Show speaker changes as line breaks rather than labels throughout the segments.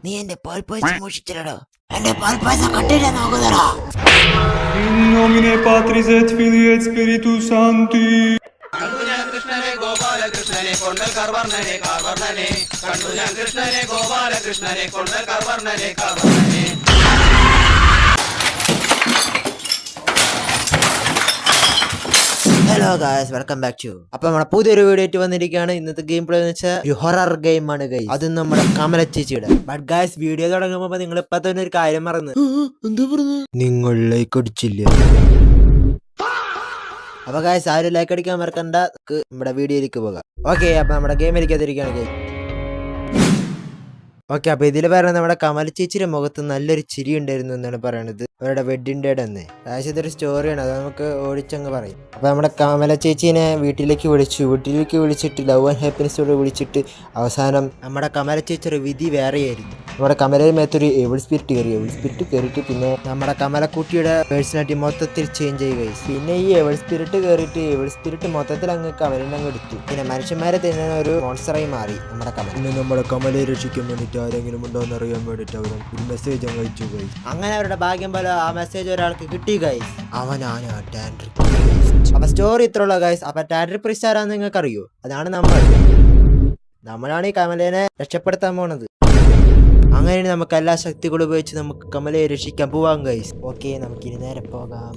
നീ എന്റെ പാൽപ്പായസം മോഷിച്ചല്ലോ. എന്റെ പാൽപ്പായസം കട്ടില്ല നോക്കുന്നടാ.
In nomine Patris et Filii et Spiritus Sancti.
കണ്ടു ഞാൻ കൃഷ്ണനെ ഗോപാലകൃഷ്ണനെ കൊണ്ടൽ കർവർണനെ കാർവർണനെ കണ്ടു ഞാൻ കൃഷ്ണനെ ഗോപാലകൃഷ്ണനെ കൊണ്ടൽ കർവർണനെ കാർവർണനെ.
Hello guys, welcome back to. അപ്പൊ നമ്മുടെ പുതിയൊരു വീഡിയോ ആയിട്ട് വന്നിരിക്കുകയാണ്. ഇന്നത്തെ ഗെയിം പ്ലേ എന്ന് വെച്ചാൽ ഒരു ഹൊറർ ഗെയിം ആണ് ഗൈസ്. അതും നമ്മുടെ കമല ചേച്ചിയുടെ. ബട്ട് ഗായ്സ്, വീഡിയോ തുടങ്ങുമ്പോ നിങ്ങൾ ഇപ്പൊ തന്നെ ഒരു കാര്യം മറന്ന്. എന്താ പറഞ്ഞു? നിങ്ങൾ ലൈക്ക് അടിച്ചില്ല. അപ്പൊ ഗായ്സ്, ആരും ലൈക്ക് അടിക്കാൻ മറക്കണ്ട. നമ്മുടെ വീഡിയോയിലേക്ക് പോകാം. ഓക്കെ, അപ്പൊ നമ്മുടെ ഗെയിമിലേക്ക് എത്തിയിരിക്കുകയാണ് ഗൈസ്. ഓക്കെ, അപ്പൊ ഇതിൽ പറയുന്നത് നമ്മുടെ കമല ചേച്ചിയുടെ മുഖത്ത് നല്ലൊരു ചിരി ഉണ്ടായിരുന്നു എന്നാണ് പറയണത്. അവരുടെ വെഡിങ് ഡേ തന്നെ. അതായത് ഇതൊരു സ്റ്റോറിയാണ്, അത് നമുക്ക് ഓടിച്ചങ്ങ് പറയും. അപ്പൊ നമ്മുടെ കമല ചേച്ചീനെ വീട്ടിലേക്ക് വിളിച്ചിട്ട് ലവ് ആൻഡ് ഹാപ്പിനെസ്സോട് വിളിച്ചിട്ട് അവസാനം നമ്മുടെ കമല ചേച്ചിയുടെ വിധി വേറെയായിരുന്നു. നമ്മുടെ കമലയുടെ മേത്തൊരു എവിൾ സ്പിരിറ്റ് കയറിയിട്ട് പിന്നെ നമ്മുടെ കമലക്കുട്ടിയുടെ പേഴ്സണാലിറ്റി മൊത്തത്തിൽ ചേഞ്ച് ചെയ്യുകയും പിന്നെ ഈ എവിൾ സ്പിരിറ്റ് മൊത്തത്തിൽ അങ്ങ് കമലിനെ അങ്ങ് എടുത്തു. പിന്നെ മനുഷ്യന്മാരെ തന്നെ ഒരു മോൺസ്റ്ററായി മാറി നമ്മുടെ കമല. പിന്നെ നമ്മുടെ കമലയെ രക്ഷിക്കാൻ വേണ്ടിയിട്ട് ആരെങ്കിലും ഉണ്ടോ എന്ന് അറിയാൻ വേണ്ടിയിട്ട് അവർ ഒരു മെസ്സേജ് അങ്ങ് അയച്ചു ഗൈസ്. അങ്ങനെ അവരുടെ ഭാഗ്യം പോലെ ആ മെസ്സേജ് ഒരാൾക്ക് കിട്ടി ഗൈസ്. അവനാണ് ടാൻഡ്രി. അപ്പൊ സ്റ്റോറി ഇത്രയുള്ള ഗൈസ്. അപ്പൊ ടാൻഡ്രി പ്രീസ്റ്റ് ആരാന്ന് നിങ്ങൾക്ക് അറിയോ? അതാണ് നമ്മളാണ് ഈ കമലേനെ രക്ഷപ്പെടുത്താൻ പോണത്. അങ്ങനെ നമുക്ക് എല്ലാ ശക്തികളും ഉപയോഗിച്ച് നമുക്ക് കമലയെ രക്ഷിക്കാൻ പോവാം ഗൈസ്. ഓക്കെ, നമുക്കിനി നേരെ പോകാം.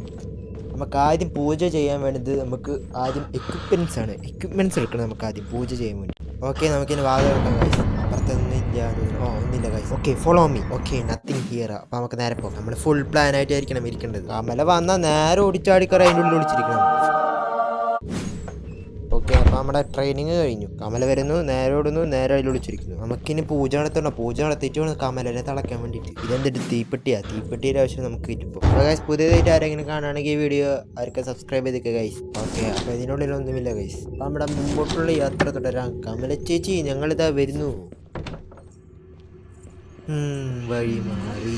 നമുക്ക് ആദ്യം പൂജ ചെയ്യാൻ വേണ്ടത് നമുക്ക് ആദ്യം എക്യുപ്മെന്റ്സ് എടുക്കണം. നമുക്ക് ആദ്യം പൂജ ചെയ്യാൻ വേണ്ടി. ഓക്കെ, നമുക്കിനി വാതിൽ എടുക്കാം ഗൈസ്. ഒന്നുമില്ല guys. Okay, follow me. Okay, nothing here. അപ്പൊ നമുക്ക് നേരെ പോകാം. നമ്മൾ ഫുൾ പ്ലാൻ ആയിട്ടായിരിക്കണം ഇരിക്കേണ്ടത്. കമല വന്നാൽ നേരെ ഓടിച്ചാടിക്കറ അതിൻ്റെ ഉള്ളിൽ ഒളിച്ചിരിക്കണം. ഓക്കെ, അപ്പൊ നമ്മുടെ ട്രെയിനിങ് കഴിഞ്ഞു. കമല വരുന്നു, നേരെ ഓടുന്നു, നേരെ അതിൽ ഒളിച്ചിരിക്കുന്നു. നമുക്കിനി പൂജ നടത്തണം. പൂജ നടത്തിയിട്ട് വേണം കമലനെ തിളയ്ക്കാൻ വേണ്ടിയിട്ട്. ഇതെന്തൊരു തീപ്പെട്ടിയുടെ ആവശ്യം നമുക്ക് കിട്ടുമ്പോൾ. അപ്പോൾ ഗൈസ്, പുതിയതായിട്ട് ആരെങ്കിലും കാണുകയാണെങ്കിൽ ഈ വീഡിയോ ആർക്കും സബ്സ്ക്രൈബ് ചെയ്തേക്കുക ഗൈസ്. ഓക്കെ, അപ്പോൾ ഇതിനുള്ളിലൊന്നുമില്ല ഗൈസ്. അപ്പം നമ്മുടെ മുമ്പോട്ടുള്ള യാത്ര തുടരാം. കമല ചേച്ചി, ഞങ്ങളിതാ വരുന്നു. വഴി മാറി.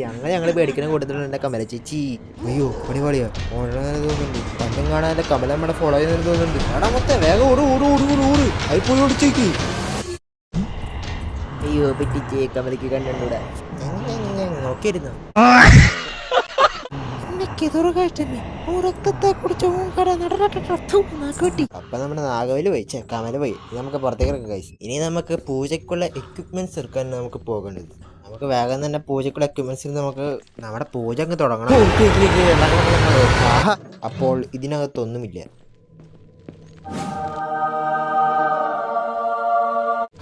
അങ്ങനെ ഞങ്ങൾ പേടിക്കുന്ന കൂട്ടത്തിലുള്ള എൻ്റെ കമല ചേച്ചി. അയ്യോ, പണിപാളിയാ ഓടാൻ തോന്നുന്നുണ്ട്. പണ്ടും കാണാതെ കമല നമ്മുടെ ഫോളോ ചെയ്യുന്നത് തോന്നുന്നുണ്ട്. എടാ മൊത്തം വേഗം ഓട്. അത് പോയി ഓടിച്ചേക്ക്. അയ്യോ, പറ്റിച്ചേ. കമലക്ക് കണ്ടുകൂടെ നോക്കിയിരുന്നോ? അപ്പൊ നമ്മുടെ നാഗവലി പോയി, കമല പോയി. നമുക്ക് പുറത്തേക്ക് ഇറക്കാം ഗൈസ്. ഇനി നമുക്ക് പൂജയ്ക്കുള്ള എക്യുപ്മെന്റ്സ് എടുക്കാൻ നമുക്ക് പോകേണ്ടത്. നമുക്ക് വേഗം തന്നെ പൂജയ്ക്കുള്ള എക്യുപ്മെന്റ്സിൽ നമുക്ക് നമ്മുടെ പൂജ അങ്ങ് തുടങ്ങണം. അപ്പോൾ ഇതിനകത്തൊന്നുമില്ല.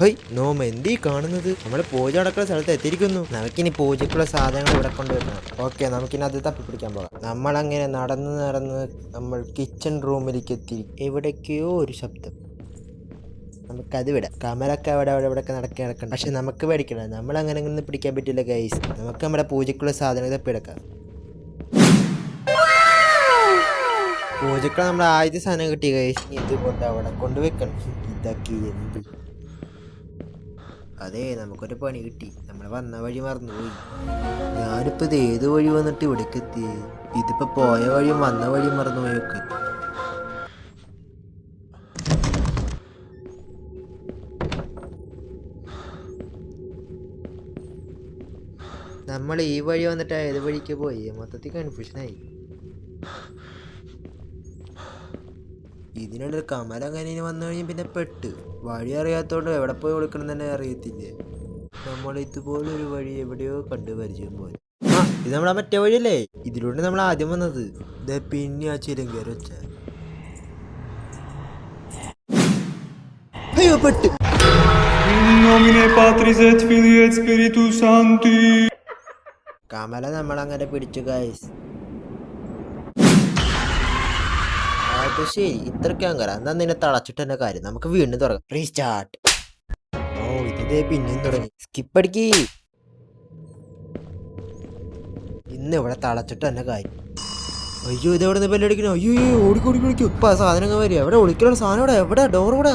ഹൈ നോമ, എന്തീ കാണുന്നത്? നമ്മൾ പൂജ നടക്കുന്ന സ്ഥലത്ത് എത്തിയിരിക്കുന്നു. നമുക്കിനി പൂജയ്ക്കുള്ള സാധനങ്ങൾ ഇവിടെ കൊണ്ടുവരണം. ഓക്കെ, നമുക്കിനി അത് തപ്പിപ്പിടിക്കാൻ പോകാം. നമ്മളങ്ങനെ നടന്ന് നമ്മൾ കിച്ചൺ റൂമിലേക്ക് എത്തി. എവിടേക്കോ ഒരു ശബ്ദം. നമുക്കത് വിടാം. കമലൊക്കെ അവിടെ നടക്കണം. പക്ഷെ നമുക്ക് പേടിക്കണം. നമ്മളങ്ങനെ ഒന്നും പിടിക്കാൻ പറ്റില്ല ഗൈസ്. നമുക്ക് നമ്മുടെ പൂജയ്ക്കുള്ള സാധനങ്ങൾ തപ്പിയെടുക്കാം. പൂജക്കുള്ള നമ്മുടെ ആദ്യത്തെ സാധനം കിട്ടി ഗൈസ്. ഇതുകൊണ്ട് അവിടെ കൊണ്ടുവെക്കണം. ഇതൊക്കെ എന്ത്? അതെ, നമുക്കൊരു പണി കിട്ടി. നമ്മൾ വന്ന വഴി മറന്നുപോയി. ഞാനിപ്പോൾ ഇത് ഏത് വഴി വന്നിട്ട് ഇവിടേക്ക് എത്തി? ഇതിപ്പോൾ പോയ വഴിയും വന്ന വഴിയും മറന്നുപോയൊക്കെ. നമ്മൾ ഈ വഴി വന്നിട്ട് ഏത് വഴിക്ക് പോയി? മൊത്തത്തിൽ കൺഫ്യൂഷനായി. ഇതിനുള്ളൊരു കമല അങ്ങനെ വന്നു കഴിഞ്ഞാൽ പിന്നെ പെട്ട്. വഴി അറിയാത്തോണ്ട് എവിടെ പോയി കൊടുക്കണം തന്നെ അറിയത്തില്ലേ. നമ്മൾ ഇതുപോലൊരു വഴി എവിടെയോ കണ്ടു പരിചയം പോലെ. ഇത് നമ്മളെ മറ്റേ വഴിയല്ലേ? ഇതിലൂടെ നമ്മൾ ആദ്യം വന്നത്. ഇതേ പിന്നെ ആ ചിലങ്കര വെച്ച. അയ്യോ, പെട്ട്.
In nomine Patris et Filii et Spiritus Sancti.
Kamala നമ്മളങ്ങനെ പിടിച്ചു ഗൈസ്. അത് ശരി, ഇത്രയ്ക്ക് അങ്ങനെ. എന്നാ നിന്നെ തളച്ചിട്ട് തന്നെ കാര്യം. നമുക്ക് വീണ്ടും തുടങ്ങാം. റീസ്റ്റാർട്ട്. ഓ, ഇതേ പിന്നെയും തുടങ്ങി. സ്കിപ്പ് അടിക്കി. ഇന്ന് ഇവിടെ തളച്ചിട്ട് തന്നെ കാര്യം. അയ്യോ, ഇതെവിടെ നിന്ന് ബെല്ലടിക്കണോ? അയ്യോ, ഓടിക്കോ. ഇപ്പൊ സാധനങ്ങൾ വരിക. എവിടെ ഒളിക്കലാണ് സാധനം? എവിടെ ഡോർ? ഇവിടെ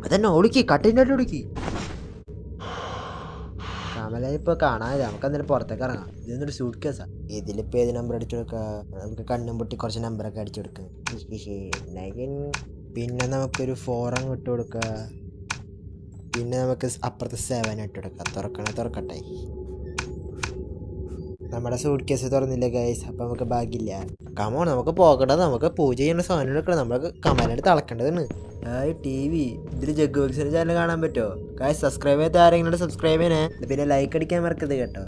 അതന്നെ ഒളിക്കി. കട്ടിൻ്റെ ഒളിക്കി. കമല ഇപ്പൊ കാണാനില്ല. നമുക്ക് അന്നേരം പുറത്തേക്ക് ഇറങ്ങാം. ഇതൊന്നൊരു സൂട്ട് കേസാ. ഇതിലിപ്പോ ഏത് നമ്പർ അടിച്ചു കൊടുക്കുക? നമുക്ക് കണ്ണും പൊട്ടി കുറച്ച് നമ്പറൊക്കെ അടിച്ചു കൊടുക്കുക. പിന്നെ നമുക്കൊരു 4 അങ്ങ് ഇട്ട് കൊടുക്കുക. പിന്നെ നമുക്ക് അപ്പുറത്തെ 7 ഇട്ട് കൊടുക്കാം. തുറക്കട്ടെ. നമ്മുടെ സൂട്ട് കേസ് തുറന്നില്ല ഗൈസ്. അപ്പം നമുക്ക് ഭാഗ്യമില്ല. കമോൺ, നമുക്ക് പോകേണ്ടത്, നമുക്ക് പൂജ ചെയ്യേണ്ട സാധനം എടുക്കണം. നമുക്ക് കമലായിട്ട് തിളക്കേണ്ടതാണ്. TV ഇതിൽ ജഗ് ബോക്സിന്റെ ചാനൽ കാണാൻ പറ്റുമോ ഗൈസ്? സബ്സ്ക്രൈബ് ചെയ്ത ആരെങ്കിലും സബ്സ്ക്രൈബ് ചെയ്യണേ. പിന്നെ ലൈക്ക് അടിക്കാൻ മറക്കരുത് കേട്ടോ.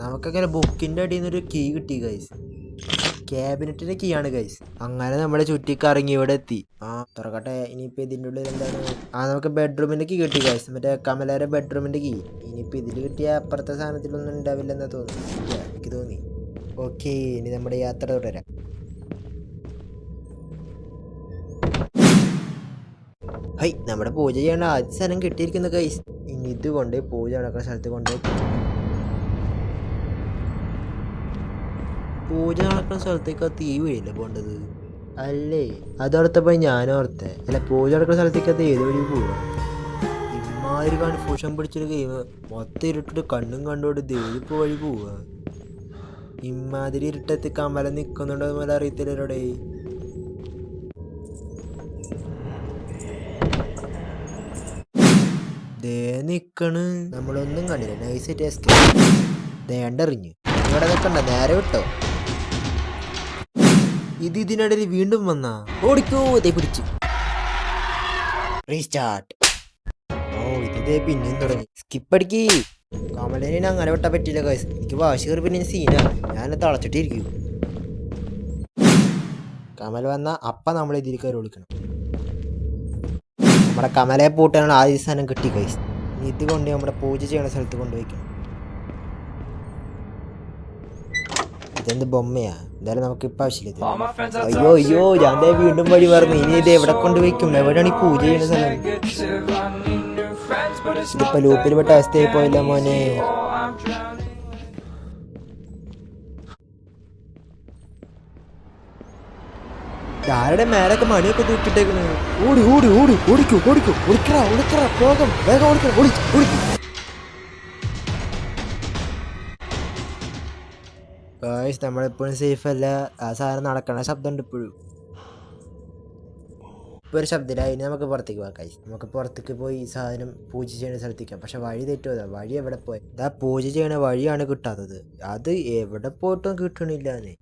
നമുക്കങ്ങനെ ബുക്കിന്റെ അടിയിൽ നിന്നൊരു കീ കിട്ടി ഗൈസ്. ക്യാബിനറ്റിന്റെ കീ ആണ് ഗൈസ്. അങ്ങനെ നമ്മളെ ചുറ്റിക്കറങ്ങി ഇവിടെ എത്തി. തുറക്കട്ടെ. ഇനിയിപ്പോൾ ഇതിൻ്റെ ഉള്ളിൽ എന്താണ്? നമുക്ക് ബെഡ്റൂമിന്റെ കീ കിട്ടി ഗൈസ്. മറ്റേ കമലയുടെ ബെഡ്റൂമിന്റെ കീ. ഇനിയിപ്പോൾ ഇതിൽ കിട്ടിയ അപ്പുറത്തെ സാധനത്തിലൊന്നും ഉണ്ടാവില്ലെന്നാ തോന്നുന്നു. എനിക്ക് തോന്നി. ഓക്കെ, ഇനി നമ്മുടെ യാത്ര തുടരാം. ഹൈ, നമ്മുടെ പൂജ ചെയ്യേണ്ട ആദ്യ സാധനം കിട്ടിയിരിക്കുന്നു ഗൈസ്. ഇനി ഇത് കൊണ്ട് പൂജ നടക്കുന്ന സ്ഥലത്ത് കൊണ്ടുപോയി പൂജ നടക്കുന്ന സ്ഥലത്തേക്ക് തീ വീഴില്ല പോണ്ടത് അല്ലേ? അതോർത്തപ്പോൾ ഞാനോർത്തെ അല്ല, പൂജ നടക്കുന്ന സ്ഥലത്തേക്ക് അത് ഏത് വഴി പോവാ? ഇമാതിരി കൺഫ്യൂഷൻ പിടിച്ചൊരു ഗെയിം. മൊത്തം ഇരുട്ടിട്ട് കണ്ണും കണ്ടോട് ദേവിപ്പോ വഴി പോവാ. ഇമാതിരി ഇരുട്ടത്ത് കമല നിൽക്കുന്നുണ്ടോ എന്നല്ല അറിയത്തില്ലല്ലോടെ. ദേ നിക്കണ്. നമ്മളൊന്നും കണ്ടില്ല. നൈസായിട്ട് എസ്കേപ്പ്. ദേണ്ടെറിഞ്ഞു. ഇവിടെ നിൽക്കണ്ട, നേരെ വിട്ടോ. ഇതിനിടയിൽ വീണ്ടും വന്നാ ഓടിക്കോ. ദേ പിടിച്ചു. റീസ്റ്റാർട്ട്. ഇതേ പിന്നെയും തുടങ്ങി. സ്കിപ്പ് അടിക്കി. കമലിനെ അങ്ങനെ വിട്ടാൻ പറ്റില്ല ഗൈസ്. എനിക്ക് വാശി കയറി പിന്നെ സീനാണ്. ഞാൻ തളച്ചിട്ടിരിക്കും. കമൽ വന്ന അപ്പം നമ്മൾ ഇതിൽ കയറി വിളിക്കണം. നമ്മുടെ കമലയെ പൂട്ടാനുള്ള ആദ്യ സാധനം കിട്ടി ഗൈസ്. ഇനി ഇത് കൊണ്ട് നമ്മുടെ പൂജ ചെയ്യണ സ്ഥലത്ത് കൊണ്ടുപോയിക്കണം. ഇതെന്ത് ബൊമ്മയാ? എന്തായാലും നമുക്ക് ഇപ്പം ആവശ്യമില്ല. അയ്യോ ഞാൻ വീണ്ടും വഴി പറഞ്ഞു. ഇനി ഇത് എവിടെ കൊണ്ടുപോയിക്കും? എവിടെയാണ് ഈ പൂജ ചെയ്യുന്ന സ്ഥലം? ഇതിപ്പോ ലൂപ്പിൽ പെട്ട അവസ്ഥയായി പോയില്ല മോനെ. ആരുടെ മേലൊക്കെ മണിയൊക്കെ തൂക്കിട്ടേക്കണ്. ഓടിക്കോ ഓടിക്കറ പോകം വേഗം ഓടിക്കും. ഗായ്സ്, നമ്മളെപ്പോഴും സേഫ് അല്ല. ആ സാധനം നടക്കണ ശബ്ദം ഉണ്ട് ഇപ്പോഴും. ഇപ്പോൾ ഒരു ശബ്ദമില്ല. അതിന് നമുക്ക് പുറത്തേക്ക് പോകാം ഗായ്സ്. നമുക്ക് പുറത്തേക്ക് പോയി ഈ സാധനം പൂജ ചെയ്യുന്ന സ്ഥലത്തേക്കാം. പക്ഷെ വഴി തെറ്റുമോ? വഴി എവിടെ പോയി? ഇതാ പൂജ ചെയ്യണ വഴിയാണ് കിട്ടാത്തത്. അത് എവിടെ പോയിട്ടും കിട്ടണില്ലാന്നേ.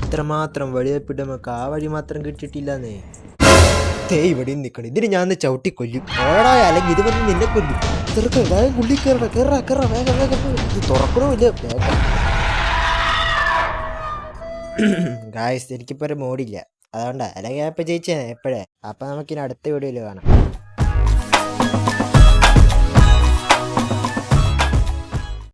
ഇത്രമാത്രം വഴി തപ്പിട്ട് നമുക്ക് ആ വഴി മാത്രം കിട്ടിയിട്ടില്ലാന്നേ. ഇവിടെ നിൽക്കണം. ഇതിന് ഞാൻ ചവിട്ടി കൊല്ലും. ഓടാ, അല്ലെങ്കിൽ ഇത് വന്ന് നിന്നെ കൊല്ലും. വേഗം ഉള്ളിൽ കയറ വേഗം. ഇത് തുറക്കണമില്ല വേഗം. ഗായ്സ്, എനിക്കിപ്പോൾ ഒരു മോഡില്ല. അതുകൊണ്ടാ. അല്ലെങ്കിൽ ഞാൻ ഇപ്പം ജയിച്ചേ എപ്പോഴേ. അപ്പം നമുക്കിനി അടുത്ത വീഡിയോയിൽ കാണാം.